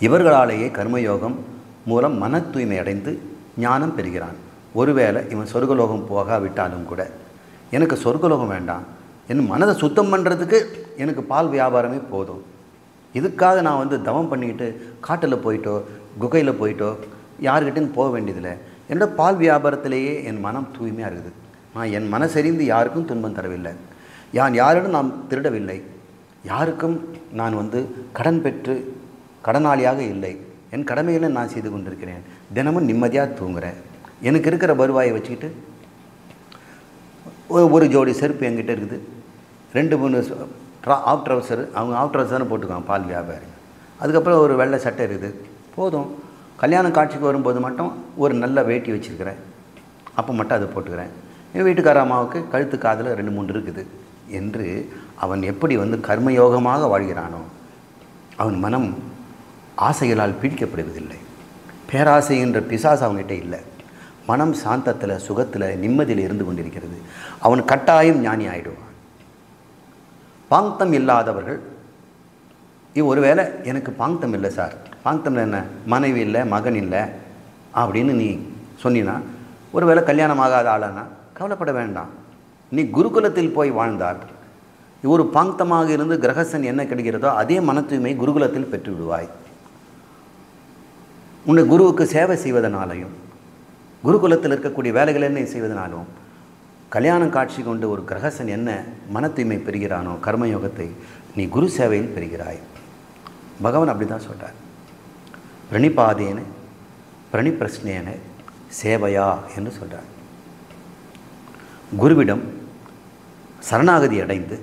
இவர்களாலேயே கர்மயோகம் மூலம் மன தூய்மை அடைந்து ஞானம் பெறுகிறான். ஒருவேளை இவன் சொர்க்கலோகம் போகாவிட்டாலும் கூட, எனக்கு சொர்க்கலோகம் வேண்டாம், என் மனதை சுத்தம் பண்ணுறதுக்கு எனக்கு பால் வியாபாரமே போதும், இதுக்காக நான் தவம் பண்ணிக்கிட்டு காட்டில் போயிட்டோ குகையில் போயிட்டோ யார்கிட்டையும் போக வேண்டியதில்லை, என்னோட பால் வியாபாரத்திலேயே என் மனம் தூய்மையாக இருக்குது, நான் என் மனசறிந்து யாருக்கும் துன்பம் தரவில்லை, யாரிடம் நான் திருடவில்லை, யாருக்கும் நான் கடன் பெற்று கடனாளியாக இல்லை, என் கடமைகளை நான் செய்து கொண்டிருக்கிறேன், தினமும் நிம்மதியாக தூங்குகிறேன், எனக்கு இருக்கிற வருவாயை வச்சுக்கிட்டு ஒரு ஜோடி செருப்பு என்கிட்ட இருக்குது, 2 3 ஆஃப் ட்ரவுசர், அவங்க ஆஃப் ட்ரவுசர் தானே போட்டுக்குவாங்க பால் வியாபாரி. அதுக்கப்புறம் ஒரு வெள்ளை சட்டை இருக்குது, போதும். கல்யாணம் காட்சிக்கு வரும்போது மட்டும் ஒரு நல்ல வேட்டி வச்சுருக்கிறேன், அப்போ மட்டும் அதை போட்டுக்கிறேன். என் வீட்டுக்கார அம்மாவுக்கு கழுத்து காதில் 2 3 இருக்குது என்று அவன் எப்படி கர்மயோகமாக வாழ்கிறானோ, அவன் மனம் ஆசைகளால் பீடிக்கப்படுவதில்லை. பேராசை என்ற பிசாசு அவங்ககிட்ட இல்லை. மனம் சாந்தத்தில், சுகத்தில், நிம்மதியில் இருந்து கொண்டிருக்கிறது. அவன் கட்டாயம் ஞானி ஆகிடுவான். பாங்கம் இல்லாதவர்கள், ஒருவேளை எனக்கு பாங்கம் இல்லை சார், பாங்கம் என்ன, மனைவி இல்லை, மகன் இல்லை அப்படின்னு நீ சொன்னினா, ஒருவேளை கல்யாணம் ஆகாத ஆளானா கவலைப்பட வேண்டாம். நீ குருகுலத்தில் போய் வாழ்ந்தால் ஒரு பாங்கமாக இருந்து கிரகஸ்தன் என்ன கிடைக்கிறதோ அதே மன தூய்மை குருகுலத்தில் பெற்று விடுவாய். உன்னை குருவுக்கு சேவை செய்வதனாலையும் குருகுலத்தில் இருக்கக்கூடிய வேலைகள் என்ன செய்வதனாலும் கல்யாணம் காட்சி கொண்டு ஒரு கிரகஸ்தன் என்ன மன தூய்மை பெறுகிறானோ கர்மயோகத்தை நீ குரு சேவையில் பெறுகிறாய். பகவான் அப்படி தான் சொல்கிறார். பிரணிபாதேன பிரணிப்பிரஸ்னேன சேவையா என்று சொல்கிறார். குருவிடம் சரணாகதி அடைந்து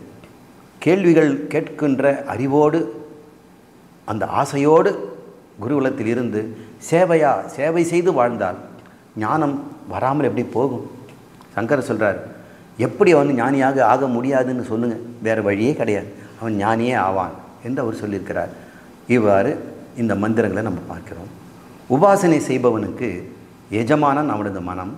கேள்விகள் கேட்கின்ற அறிவோடு அந்த ஆசையோடு குருகுலத்தில் இருந்து சேவையா சேவை செய்து வாழ்ந்தால் ஞானம் வராமல் எப்படி போகும்? சங்கரர் சொல்கிறார், எப்படி அவன் ஞானியாக ஆக முடியாதுன்னு சொல்லுங்கள், வேறு வழியே கிடையாது, அவன் ஞானியே ஆவான் என்று அவர் சொல்லியிருக்கிறார். இவ்வாறு இந்த மந்திரங்களை நம்ம பார்க்கிறோம். உபாசனை செய்பவனுக்கு எஜமானன் அவனது மனம்,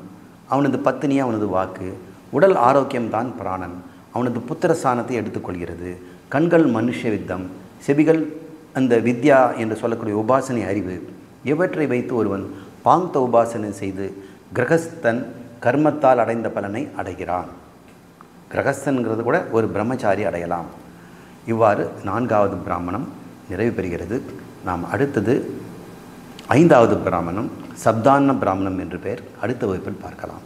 அவனது பத்தினி அவனது வாக்கு, உடல் ஆரோக்கியம்தான் பிராணன், அவனது புத்திரஸ்தானத்தை எடுத்துக்கொள்கிறது. கண்கள் மனுஷ வித்தம், செவிகள் அந்த வித்யா என்று சொல்லக்கூடிய உபாசனை அறிவு, இவற்றை வைத்து ஒருவன் பாங்த உபாசனை செய்து கிரகஸ்தன் கர்மத்தால் அடைந்த பலனை அடைகிறான். கிரகஸ்தன்கிறது கூட ஒரு பிரம்மச்சாரி அடையலாம். இவ்வாறு 4வது பிராமணம் நிறைவு பெறுகிறது. நாம் அடுத்தது 5வது பிராமணம் சப்தான்ன பிராமணம் என்று பெயர் அடுத்த வகுப்பில் பார்க்கலாம்.